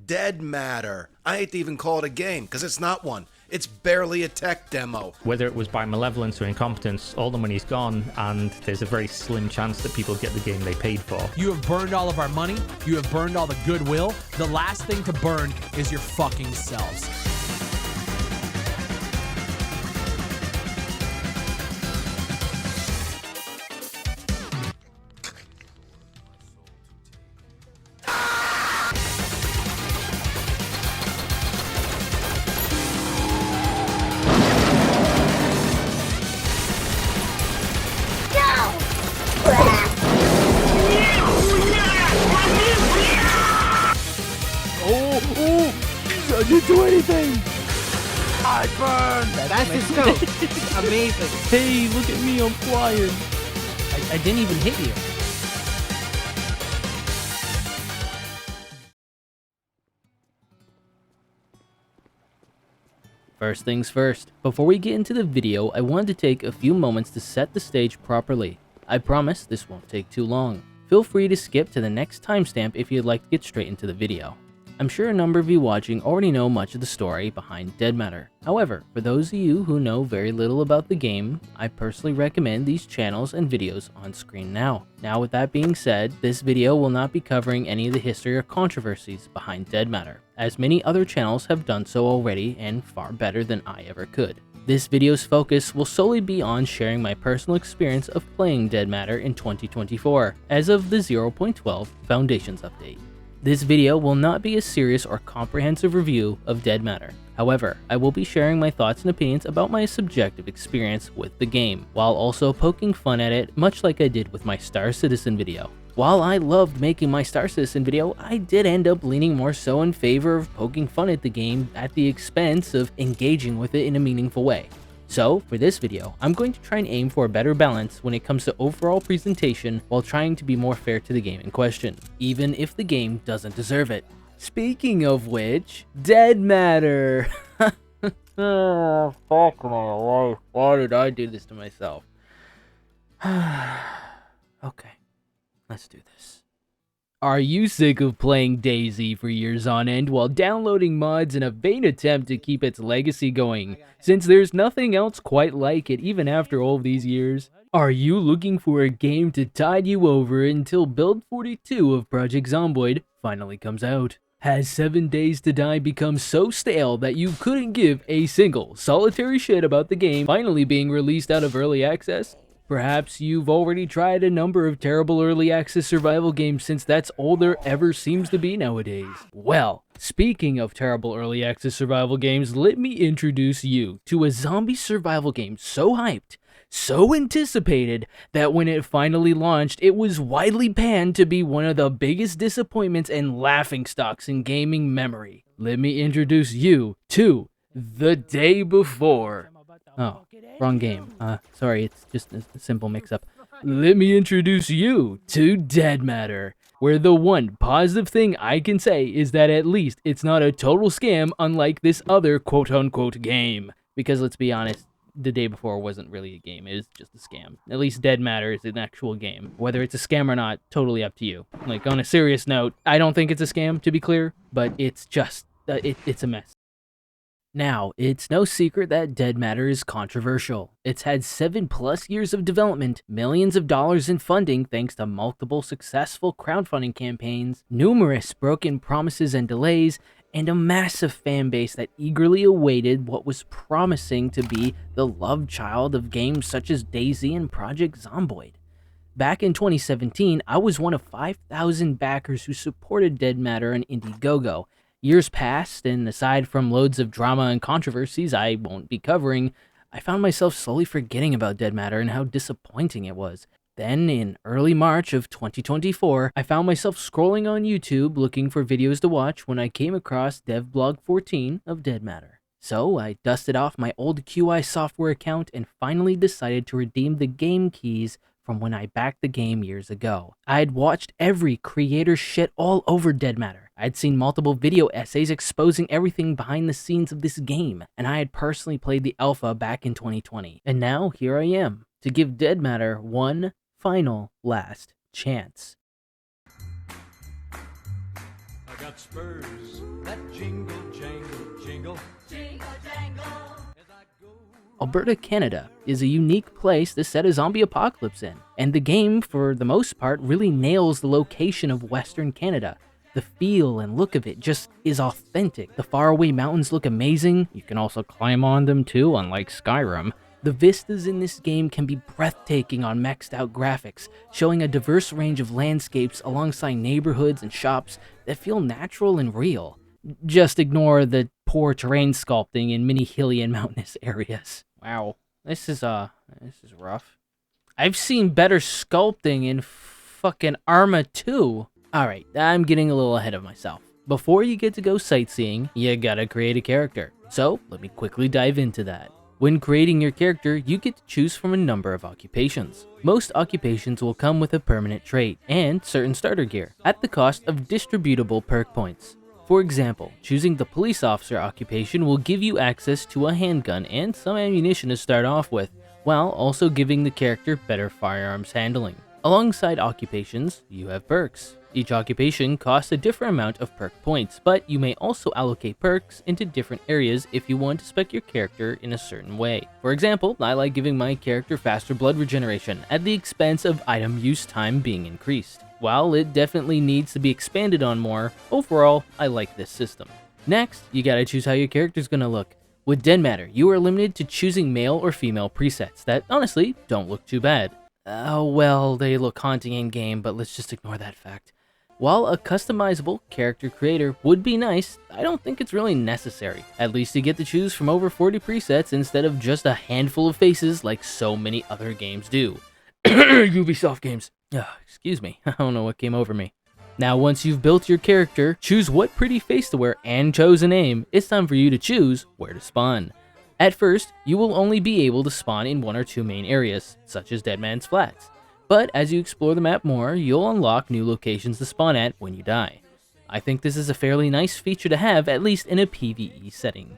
Dead Matter. I hate to even call it a game, because it's not one. It's barely a tech demo. Whether it was by malevolence or incompetence, all the money's gone, and there's a very slim chance that people get the game they paid for. You have burned all of our money. You have burned all the goodwill. The last thing to burn is your fucking selves. I didn't do anything! I burned! That's the scope. Amazing. Hey, look at me, I'm flying! I didn't even hit you. First things first, before we get into the video, I wanted to take a few moments to set the stage properly. I promise this won't take too long. Feel free to skip to the next timestamp if you'd like to get straight into the video. I'm sure a number of you watching already know much of the story behind Dead Matter. However, for those of you who know very little about the game, I personally recommend these channels and videos on screen now. Now with that being said, this video will not be covering any of the history or controversies behind Dead Matter, as many other channels have done so already and far better than I ever could. This video's focus will solely be on sharing my personal experience of playing Dead Matter in 2024, as of the 0.12 Foundations update. This video will not be a serious or comprehensive review of Dead Matter. However, I will be sharing my thoughts and opinions about my subjective experience with the game, while also poking fun at it much like I did with my Star Citizen video. While I loved making my Star Citizen video, I did end up leaning more so in favor of poking fun at the game at the expense of engaging with it in a meaningful way. So, for this video, I'm going to try and aim for a better balance when it comes to overall presentation while trying to be more fair to the game in question, even if the game doesn't deserve it. Speaking of which, Dead Matter! Oh, fuck my life. Why did I do this to myself? Okay, let's do this. Are you sick of playing DayZ for years on end while downloading mods in a vain attempt to keep its legacy going, since there's nothing else quite like it even after all these years? Are you looking for a game to tide you over until Build 42 of Project Zomboid finally comes out? Has 7 Days to Die become so stale that you couldn't give a single solitary shit about the game finally being released out of early access? Perhaps you've already tried a number of terrible early access survival games since that's all there ever seems to be nowadays. Well, speaking of terrible early access survival games, let me introduce you to a zombie survival game so hyped, so anticipated, that when it finally launched, it was widely panned to be one of the biggest disappointments and laughingstocks in gaming memory. Let me introduce you to The Day Before. Oh, wrong game. Sorry, it's just a simple mix-up. Let me introduce you to Dead Matter, where the one positive thing I can say is that at least it's not a total scam unlike this other quote-unquote game. Because let's be honest, The Day Before wasn't really a game, it was just a scam. At least Dead Matter is an actual game. Whether it's a scam or not, totally up to you. Like, on a serious note, I don't think it's a scam, to be clear, but it's just, it's a mess. Now, it's no secret that Dead Matter is controversial. It's had 7+ years of development, millions of dollars in funding thanks to multiple successful crowdfunding campaigns, numerous broken promises and delays, and a massive fan base that eagerly awaited what was promising to be the love child of games such as DayZ and Project Zomboid. Back in 2017, I was one of 5,000 backers who supported Dead Matter on Indiegogo. Years passed, and aside from loads of drama and controversies I won't be covering, I found myself slowly forgetting about Dead Matter and how disappointing it was. Then, in early March of 2024, I found myself scrolling on YouTube looking for videos to watch when I came across devblog 14 of Dead Matter. So, I dusted off my old QI software account and finally decided to redeem the game keys from when I backed the game years ago. I had watched every creator shit all over Dead Matter. I'd seen multiple video essays exposing everything behind the scenes of this game, and I had personally played the alpha back in 2020. And now, here I am, to give Dead Matter one final last chance. I got got spurs that jingle, jangle, jingle. Jingle, jangle. Alberta, Canada is a unique place to set a zombie apocalypse in, and the game, for the most part, really nails the location of Western Canada. The feel and look of it just is authentic. The faraway mountains look amazing. You can also climb on them too, unlike Skyrim. The vistas in this game can be breathtaking on maxed out graphics, showing a diverse range of landscapes alongside neighborhoods and shops that feel natural and real. Just ignore the poor terrain sculpting in many hilly and mountainous areas. Wow, this is rough. I've seen better sculpting in fucking Arma 2. Alright, I'm getting a little ahead of myself. Before you get to go sightseeing, you gotta create a character. So, let me quickly dive into that. When creating your character, you get to choose from a number of occupations. Most occupations will come with a permanent trait and certain starter gear, at the cost of distributable perk points. For example, choosing the police officer occupation will give you access to a handgun and some ammunition to start off with, while also giving the character better firearms handling. Alongside occupations, you have perks. Each occupation costs a different amount of perk points, but you may also allocate perks into different areas if you want to spec your character in a certain way. For example, I like giving my character faster blood regeneration at the expense of item use time being increased. While it definitely needs to be expanded on more, overall, I like this system. Next, you gotta choose how your character's gonna look. With Dead Matter, you are limited to choosing male or female presets that, honestly, don't look too bad. Well, they look haunting in-game, but let's just ignore that fact. While a customizable character creator would be nice, I don't think it's really necessary. At least you get to choose from over 40 presets instead of just a handful of faces like so many other games do. Ubisoft games. Excuse me, I don't know what came over me. Now once you've built your character, choose what pretty face to wear and chose a name, it's time for you to choose where to spawn. At first, you will only be able to spawn in one or two main areas, such as Dead Man's Flats. But as you explore the map more, you'll unlock new locations to spawn at when you die. I think this is a fairly nice feature to have, at least in a PvE setting.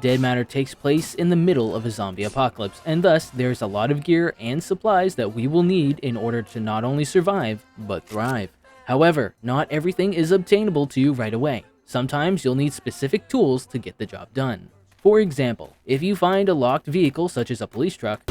Dead Matter takes place in the middle of a zombie apocalypse, and thus there's a lot of gear and supplies that we will need in order to not only survive, but thrive. However, not everything is obtainable to you right away. Sometimes you'll need specific tools to get the job done. For example, if you find a locked vehicle such as a police truck,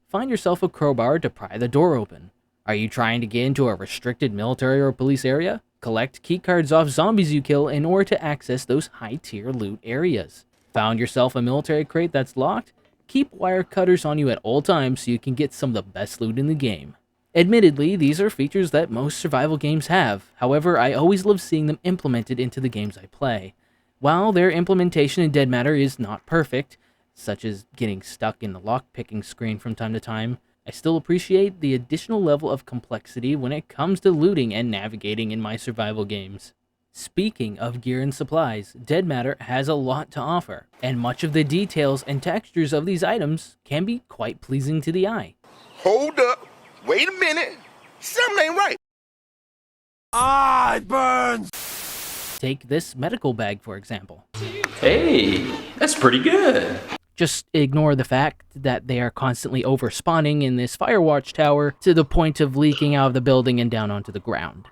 find yourself a crowbar to pry the door open. Are you trying to get into a restricted military or police area? Collect keycards off zombies you kill in order to access those high-tier loot areas. Found yourself a military crate that's locked? Keep wire cutters on you at all times so you can get some of the best loot in the game. Admittedly, these are features that most survival games have. However, I always love seeing them implemented into the games I play. While their implementation in Dead Matter is not perfect, such as getting stuck in the lockpicking screen from time to time, I still appreciate the additional level of complexity when it comes to looting and navigating in my survival games. Speaking of gear and supplies, Dead Matter has a lot to offer, and much of the details and textures of these items can be quite pleasing to the eye. Hold up, wait a minute, something ain't right. It burns! Take this medical bag, for example. Hey, that's pretty good. Just ignore the fact that they are constantly overspawning in this Firewatch tower to the point of leaking out of the building and down onto the ground.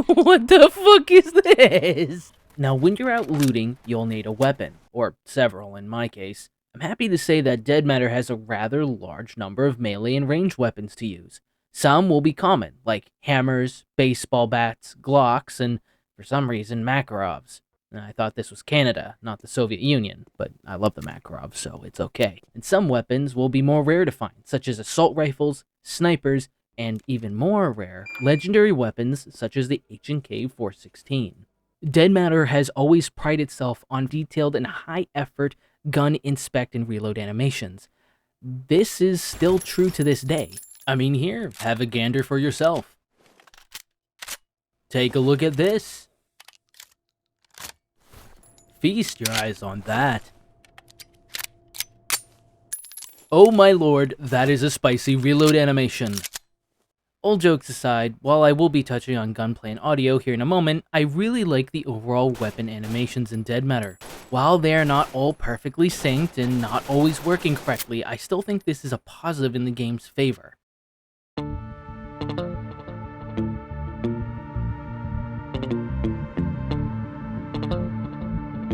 What the fuck is this? Now, when you're out looting, you'll need a weapon, or several in my case. I'm happy to say that Dead Matter has a rather large number of melee and ranged weapons to use. Some will be common, like hammers, baseball bats, Glocks, and for some reason, Makarovs. I thought this was Canada, not the Soviet Union, but I love the Makarov, so it's okay. And some weapons will be more rare to find, such as assault rifles, snipers, and even more rare, legendary weapons such as the H&K 416. Dead Matter has always prided itself on detailed and high-effort gun inspect and reload animations. This is still true to this day. I mean, here, have a gander for yourself. Take a look at this. Feast your eyes on that. Oh my lord, that is a spicy reload animation. All jokes aside, while I will be touching on gunplay and audio here in a moment, I really like the overall weapon animations in Dead Matter. While they are not all perfectly synced and not always working correctly, I still think this is a positive in the game's favor.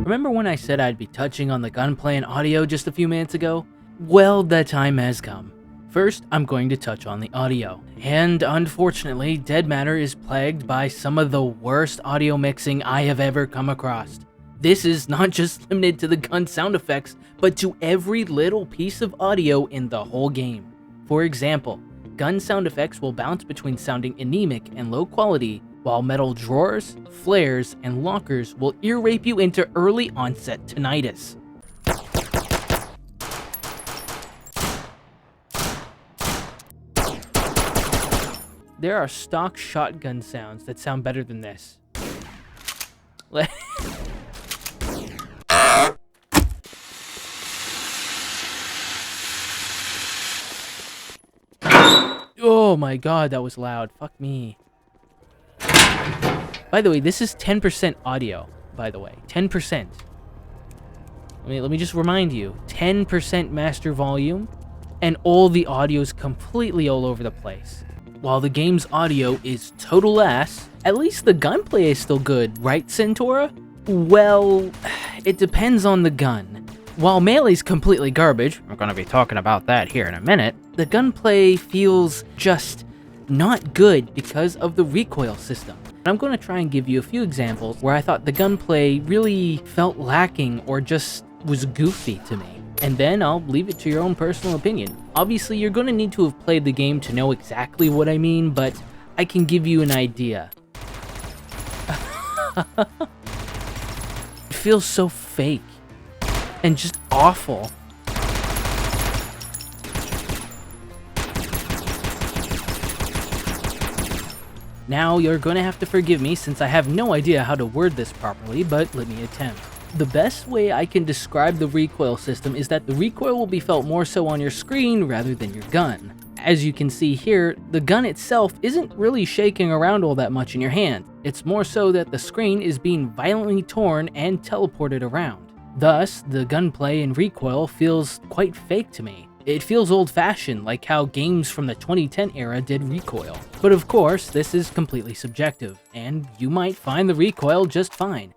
Remember when I said I'd be touching on the gunplay and audio just a few minutes ago? Well, that time has come. First, I'm going to touch on the audio. And unfortunately, Dead Matter is plagued by some of the worst audio mixing I have ever come across. This is not just limited to the gun sound effects, but to every little piece of audio in the whole game. For example, gun sound effects will bounce between sounding anemic and low quality, while metal drawers, flares, and lockers will ear rape you into early onset tinnitus. There are stock shotgun sounds that sound better than this. Oh my god, that was loud. Fuck me. By the way, this is 10% audio, by the way. 10%. Let me just remind you. 10% master volume, and all the audio is completely all over the place. While the game's audio is total ass, at least the gunplay is still good, right, Centaura? Well, it depends on the gun. While melee's completely garbage, we're gonna be talking about that here in a minute, the gunplay feels just not good because of the recoil system. I'm going to try and give you a few examples where I thought the gunplay really felt lacking or just was goofy to me. And then I'll leave it to your own personal opinion. Obviously, you're going to need to have played the game to know exactly what I mean, but I can give you an idea. It feels so fake and just awful. Now, you're going to have to forgive me since I have no idea how to word this properly, but let me attempt. The best way I can describe the recoil system is that the recoil will be felt more so on your screen rather than your gun. As you can see here, the gun itself isn't really shaking around all that much in your hand. It's more so that the screen is being violently torn and teleported around. Thus, the gunplay and recoil feels quite fake to me. It feels old-fashioned, like how games from the 2010 era did recoil. But of course, this is completely subjective, and you might find the recoil just fine.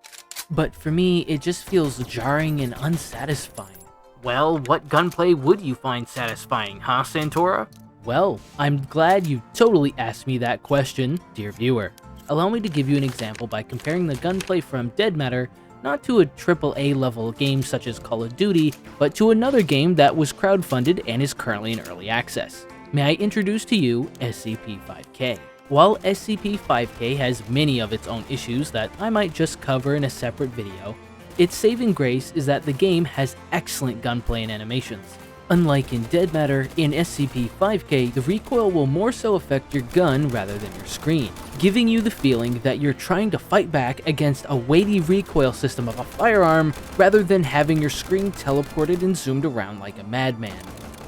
But for me, it just feels jarring and unsatisfying. Well, what gunplay would you find satisfying, huh, Centaura? Well, I'm glad you totally asked me that question, dear viewer. Allow me to give you an example by comparing the gunplay from Dead Matter not to a AAA level game such as Call of Duty, but to another game that was crowdfunded and is currently in early access. May I introduce to you SCP-5K. While SCP-5K has many of its own issues that I might just cover in a separate video, its saving grace is that the game has excellent gunplay and animations. Unlike in Dead Matter, in SCP-5K, the recoil will more so affect your gun rather than your screen, giving you the feeling that you're trying to fight back against a weighty recoil system of a firearm rather than having your screen teleported and zoomed around like a madman.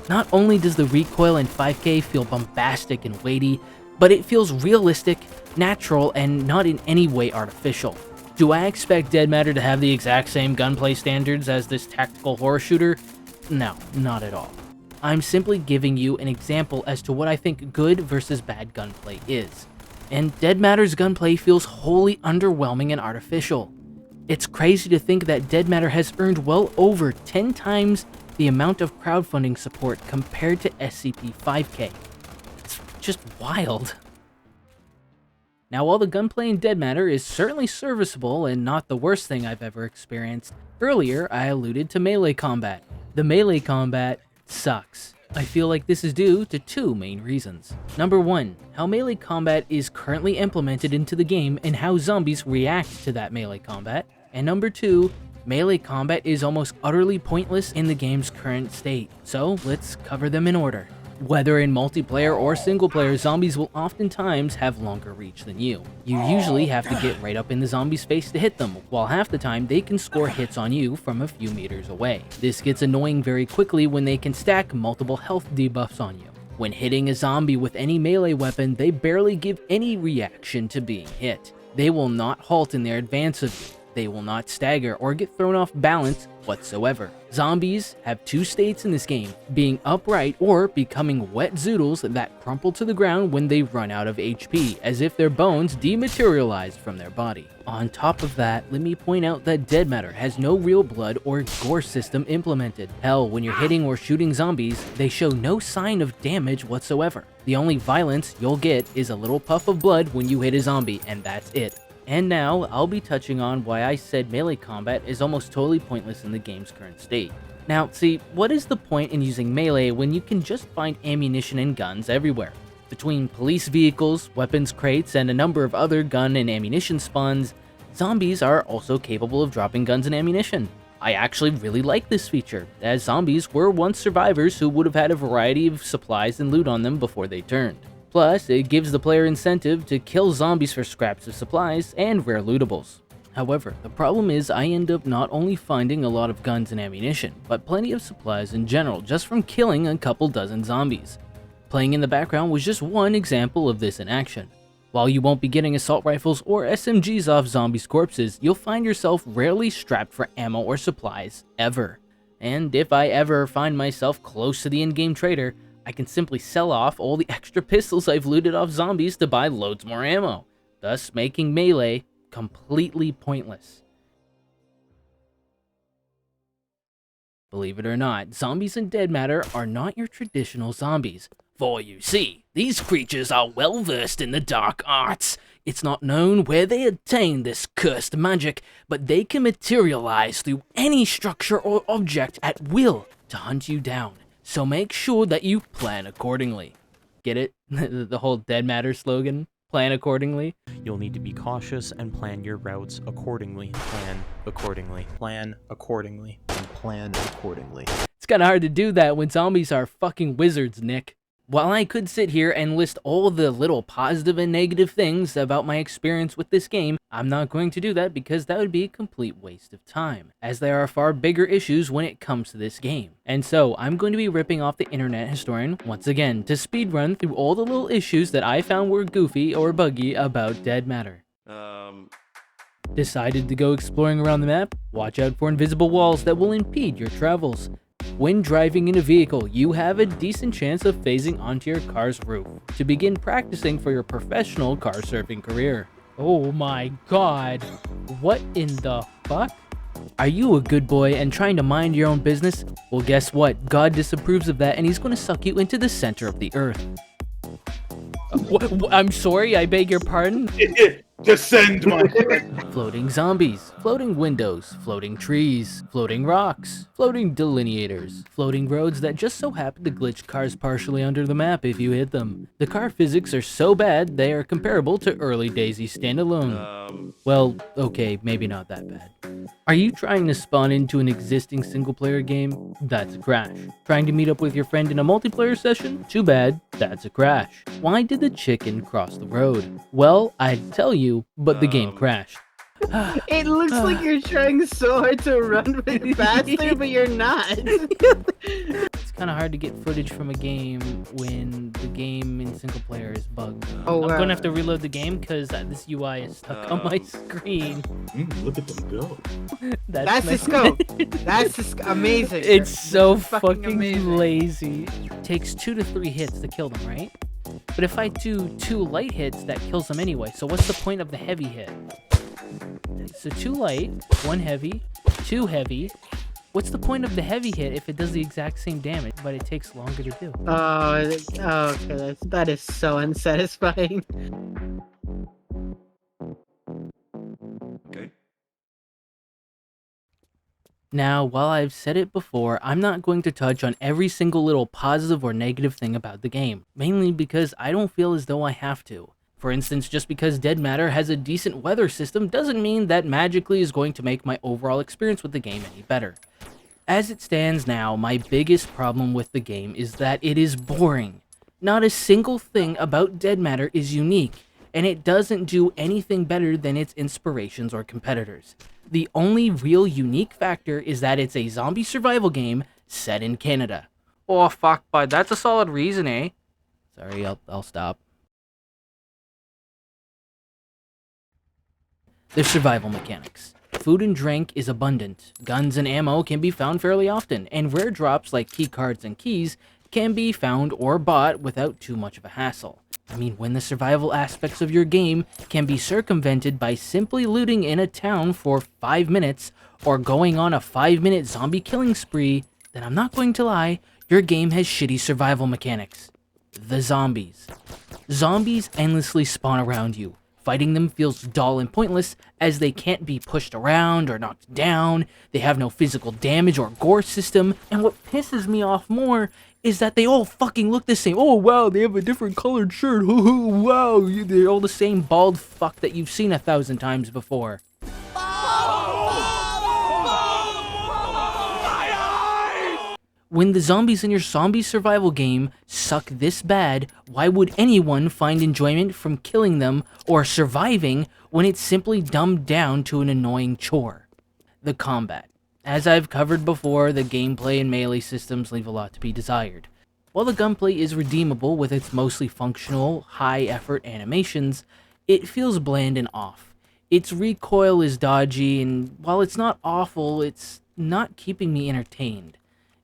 Not only does the recoil in 5K feel bombastic and weighty, but it feels realistic, natural, and not in any way artificial. Do I expect Dead Matter to have the exact same gunplay standards as this tactical horror shooter? No, not at all. I'm simply giving you an example as to what I think good versus bad gunplay is. And Dead Matter's gunplay feels wholly underwhelming and artificial. It's crazy to think that Dead Matter has earned well over 10 times the amount of crowdfunding support compared to SCP-5K. It's just wild. Now, while the gunplay in Dead Matter is certainly serviceable and not the worst thing I've ever experienced, earlier I alluded to melee combat. The melee combat sucks. I feel like this is due to two main reasons. Number one, how melee combat is currently implemented into the game and how zombies react to that melee combat. And number two, melee combat is almost utterly pointless in the game's current state. So let's cover them in order. Whether in multiplayer or single player, zombies will oftentimes have longer reach than you. You usually have to get right up in the zombie's face to hit them, while half the time they can score hits on you from a few meters away. This gets annoying very quickly when they can stack multiple health debuffs on you. When hitting a zombie with any melee weapon, they barely give any reaction to being hit. They will not halt in their advance of you. They will not stagger or get thrown off balance whatsoever. Zombies have two states in this game, being upright or becoming wet zoodles that crumple to the ground when they run out of HP, as if their bones dematerialized from their body. On top of that, let me point out that Dead Matter has no real blood or gore system implemented. Hell, when you're hitting or shooting zombies, they show no sign of damage whatsoever. The only violence you'll get is a little puff of blood when you hit a zombie, and that's it. And now, I'll be touching on why I said melee combat is almost totally pointless in the game's current state. Now, see, what is the point in using melee when you can just find ammunition and guns everywhere? Between police vehicles, weapons crates, and a number of other gun and ammunition spawns, zombies are also capable of dropping guns and ammunition. I actually really like this feature, as zombies were once survivors who would have had a variety of supplies and loot on them before they turned. Plus, it gives the player incentive to kill zombies for scraps of supplies and rare lootables. However, the problem is I end up not only finding a lot of guns and ammunition, but plenty of supplies in general just from killing a couple dozen zombies. Playing in the background was just one example of this in action. While you won't be getting assault rifles or SMGs off zombies' corpses, you'll find yourself rarely strapped for ammo or supplies, ever. And if I ever find myself close to the in-game trader, I can simply sell off all the extra pistols I've looted off zombies to buy loads more ammo, thus making melee completely pointless. Believe it or not, zombies in Dead Matter are not your traditional zombies. For you see, these creatures are well versed in the dark arts. It's not known where they obtain this cursed magic, but they can materialize through any structure or object at will to hunt you down. So make sure that you plan accordingly. Get it? The whole Dead Matter slogan? Plan accordingly? You'll need to be cautious and plan your routes accordingly. Plan accordingly. Plan accordingly. And plan accordingly. It's kinda hard to do that when zombies are fucking wizards, Nick. While I could sit here and list all the little positive and negative things about my experience with this game, I'm not going to do that because that would be a complete waste of time, as there are far bigger issues when it comes to this game. And so, I'm going to be ripping off the internet historian once again to speedrun through all the little issues that I found were goofy or buggy about Dead Matter. Decided to go exploring around the map? Watch out for invisible walls that will impede your travels. When driving in a vehicle, you have a decent chance of phasing onto your car's roof to begin practicing for your professional car surfing career. Oh my god, what in the fuck? Are you a good boy and trying to mind your own business? Well, guess what? God disapproves of that and he's going to suck you into the center of the earth. I'm sorry, I beg your pardon? Descend, my friend. Floating zombies, floating windows, floating trees, floating rocks, floating delineators, floating roads that just so happen to glitch cars partially under the map if you hit them. The car physics are so bad they are comparable to early Daisy standalone. Well, okay, maybe not that bad. Are you trying to spawn into an existing single-player game? That's a crash. Trying to meet up with your friend in a multiplayer session? Too bad, that's a crash. Why did the chicken cross the road? Well, I'd tell you, but the game crashed. It looks like you're trying so hard to run faster, but you're not. It's kind of hard to get footage from a game when the game in single player is bugged. Oh, I'm gonna have to reload the game because this UI is stuck on my screen. Look at them go. That's the scope. That's amazing. It's so fucking amazing. lazy. It takes 2 to 3 hits to kill them, right? But if I do 2 light hits, that kills them anyway. So what's the point of the heavy hit? So 2 light, 1 heavy, 2 heavy. What's the point of the heavy hit if it does the exact same damage, but it takes longer to do? Okay, that is so unsatisfying. Okay. Now, while I've said it before, I'm not going to touch on every single little positive or negative thing about the game, mainly because I don't feel as though I have to. For instance, just because Dead Matter has a decent weather system doesn't mean that magically is going to make my overall experience with the game any better. As it stands now, my biggest problem with the game is that it is boring. Not a single thing about Dead Matter is unique, and it doesn't do anything better than its inspirations or competitors. The only real unique factor is that it's a zombie survival game set in Canada. Oh fuck, bud, that's a solid reason, eh? Sorry, I'll stop. Their survival mechanics. Food and drink is abundant, guns and ammo can be found fairly often, and rare drops like key cards and keys can be found or bought without too much of a hassle. I mean, when the survival aspects of your game can be circumvented by simply looting in a town for 5 minutes or going on a 5-minute zombie killing spree, then I'm not going to lie, your game has shitty survival mechanics. The zombies. Zombies endlessly spawn around you. Fighting them feels dull and pointless as they can't be pushed around or knocked down, they have no physical damage or gore system, and what pisses me off more is that they all fucking look the same. Oh wow, they have a different colored shirt, wow, they're all the same bald fuck that you've seen 1,000 times before. When the zombies in your zombie survival game suck this bad, why would anyone find enjoyment from killing them or surviving when it's simply dumbed down to an annoying chore? The combat. As I've covered before, the gameplay and melee systems leave a lot to be desired. While the gunplay is redeemable with its mostly functional, high-effort animations, it feels bland and off. Its recoil is dodgy, and while it's not awful, it's not keeping me entertained.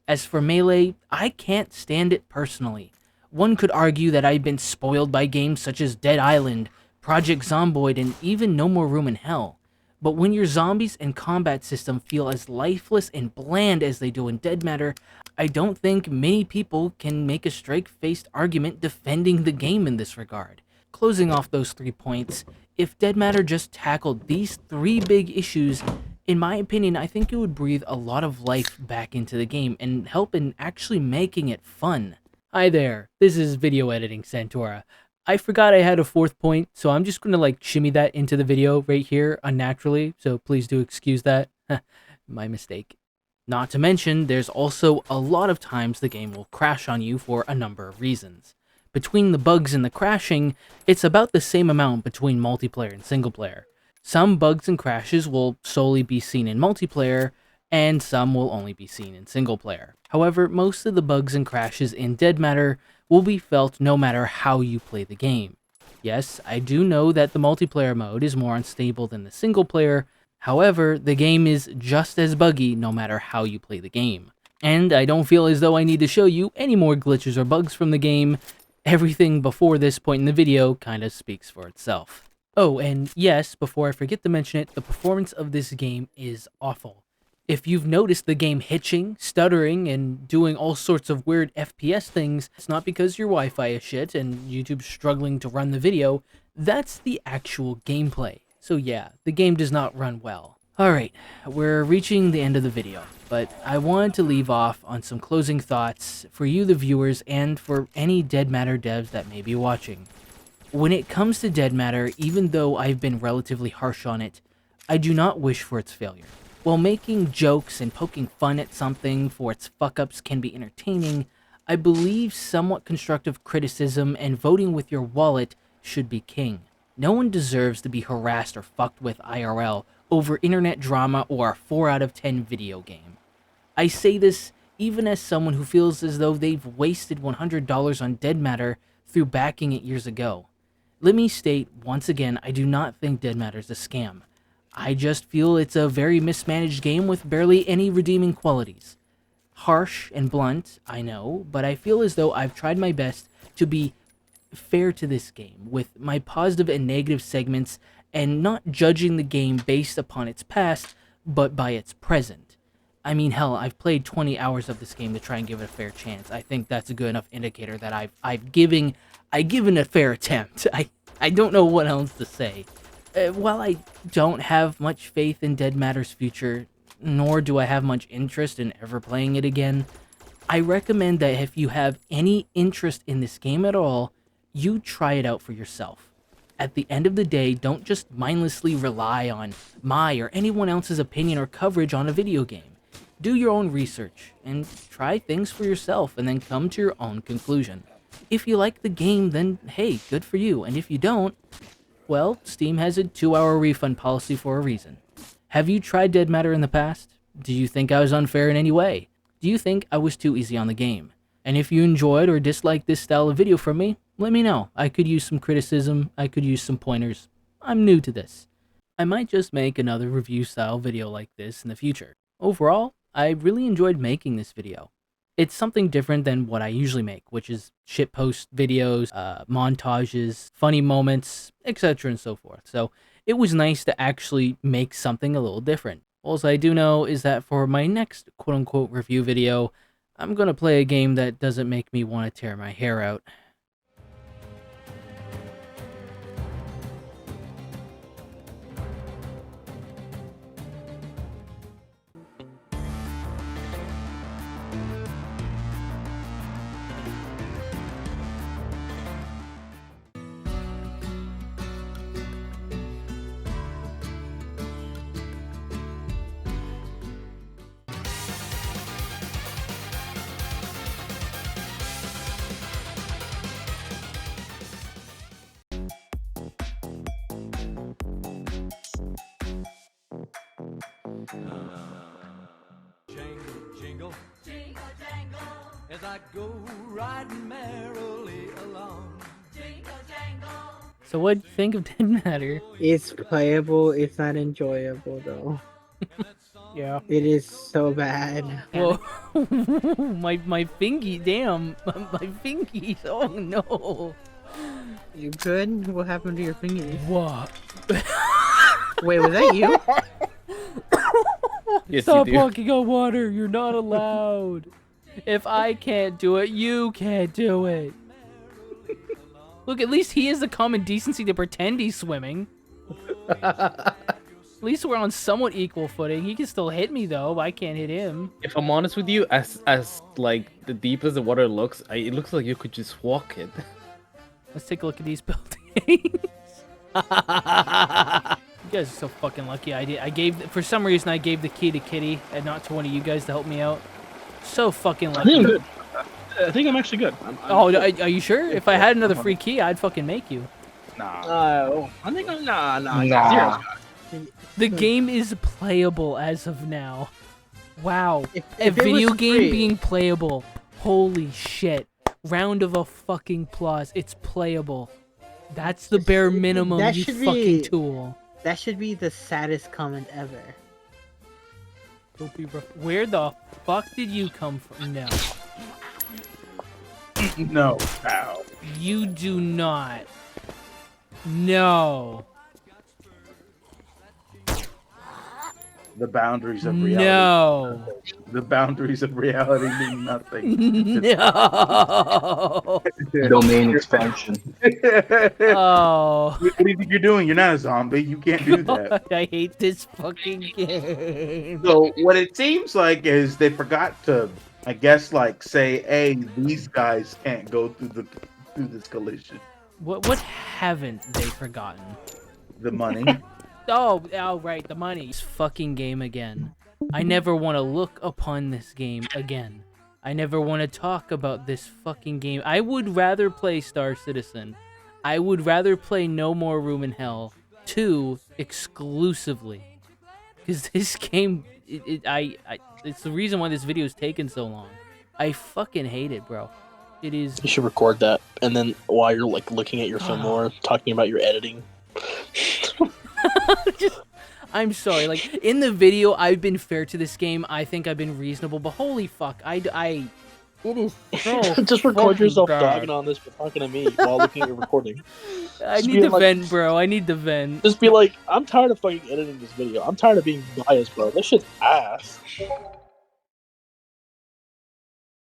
As for melee, I can't stand it personally. One could argue that I've been spoiled by games such as Dead Island, Project Zomboid, and even No More Room in Hell. But when your zombies and combat system feel as lifeless and bland as they do in Dead Matter, I don't think many people can make a straight-faced argument defending the game in this regard. Closing off those 3 points, if Dead Matter just tackled these 3 big issues, in my opinion, I think it would breathe a lot of life back into the game and help in actually making it fun. Hi there, this is Video Editing Santora. I forgot I had a 4th point, so I'm just gonna shimmy that into the video right here unnaturally, so please do excuse that. My mistake. Not to mention, there's also a lot of times the game will crash on you for a number of reasons. Between the bugs and the crashing, it's about the same amount between multiplayer and single player. Some bugs and crashes will solely be seen in multiplayer, and some will only be seen in single player. However, most of the bugs and crashes in Dead Matter will be felt no matter how you play the game. Yes, I do know that the multiplayer mode is more unstable than the single player, however, the game is just as buggy no matter how you play the game. And I don't feel as though I need to show you any more glitches or bugs from the game. Everything before this point in the video kinda speaks for itself. Oh, and yes, before I forget to mention it, the performance of this game is awful. If you've noticed the game hitching, stuttering, and doing all sorts of weird FPS things, it's not because your Wi-Fi is shit and YouTube's struggling to run the video, that's the actual gameplay. So yeah, the game does not run well. Alright, we're reaching the end of the video, but I wanted to leave off on some closing thoughts for you the viewers and for any Dead Matter devs that may be watching. When it comes to Dead Matter, even though I've been relatively harsh on it, I do not wish for its failure. While making jokes and poking fun at something for its fuck-ups can be entertaining, I believe somewhat constructive criticism and voting with your wallet should be king. No one deserves to be harassed or fucked with IRL over internet drama or a 4 out of 10 video game. I say this even as someone who feels as though they've wasted $100 on Dead Matter through backing it years ago. Let me state, once again, I do not think Dead Matter is a scam. I just feel it's a very mismanaged game with barely any redeeming qualities. Harsh and blunt, I know, but I feel as though I've tried my best to be fair to this game, with my positive and negative segments, and not judging the game based upon its past, but by its present. I mean, hell, I've played 20 hours of this game to try and give it a fair chance. I think that's a good enough indicator that I've given a fair attempt. I don't know what else to say. While I don't have much faith in Dead Matter's future, nor do I have much interest in ever playing it again, I recommend that if you have any interest in this game at all, you try it out for yourself. At the end of the day, don't just mindlessly rely on my or anyone else's opinion or coverage on a video game. Do your own research, and try things for yourself, and then come to your own conclusion. If you like the game, then hey, good for you, and if you don't, well, Steam has a 2-hour refund policy for a reason. Have you tried Dead Matter in the past? Do you think I was unfair in any way? Do you think I was too easy on the game? And if you enjoyed or disliked this style of video from me, let me know. I could use some criticism, I could use some pointers. I'm new to this. I might just make another review style video like this in the future. Overall, I really enjoyed making this video. It's something different than what I usually make, which is shitpost videos, montages, funny moments, etc. and so forth. So it was nice to actually make something a little different. All I do know is that for my next quote-unquote review video, I'm gonna play a game that doesn't make me want to tear my hair out. Jingle, jingle, jangle, as I go riding merrily along. Jingle, jangle. So what do you think of Dead Matter? It's playable. It's not enjoyable though. Yeah. It is so bad. Whoa. my fingy, damn. My fingies, oh no. You good? What happened to your fingers? What? Wait, was that you? Yes, Stop you do. walking on water. You're not allowed. If I can't do it, you can't do it. Look, at least he has the common decency to pretend he's swimming. At least we're on somewhat equal footing. He can still hit me though, but I can't hit him. If I'm honest with you, as like the deep as the water looks, it looks like you could just walk it. Let's take a look at these buildings. You guys are so fucking lucky. For some reason, I gave the key to Kitty and not to one of you guys to help me out. So fucking lucky. I think I'm actually good. Are you sure? If I had another free key, I'd fucking make you. Nah. I think I'm nah. Nah. The game is playable as of now. Wow. If A it was video game free- being playable. Holy shit. Round of a fucking applause. It's playable. That's the bare minimum, That you should fucking be- tool. That should be the saddest comment ever. Where the fuck did you come from? No. No. Ow. You do not. No. The boundaries of reality. No. The boundaries of reality mean nothing. No. Domain expansion. Oh. What do you think you're doing? You're not a zombie. You can't do that. I hate this fucking game. So what it seems like is they forgot to, I guess, like say, hey, these guys can't go through this collision. What haven't they forgotten? The money. Oh, right, the money. This fucking game again. I never want to look upon this game again. I never want to talk about this fucking game. I would rather play Star Citizen. I would rather play No More Room in Hell 2 exclusively. Because this game, it's the reason why this video is taking so long. I fucking hate it, bro. It is... You should record that, and then while you're like looking at your film more, talking about your editing. I'm sorry, like, in the video, I've been fair to this game. I think I've been reasonable, but holy fuck, it is so Just record yourself bad. dogging on this, but talking to me while looking at your recording. I Just need be to like- vent, bro. I need to vent. Just be like, I'm tired of fucking editing this video. I'm tired of being biased, bro. This shit's ass.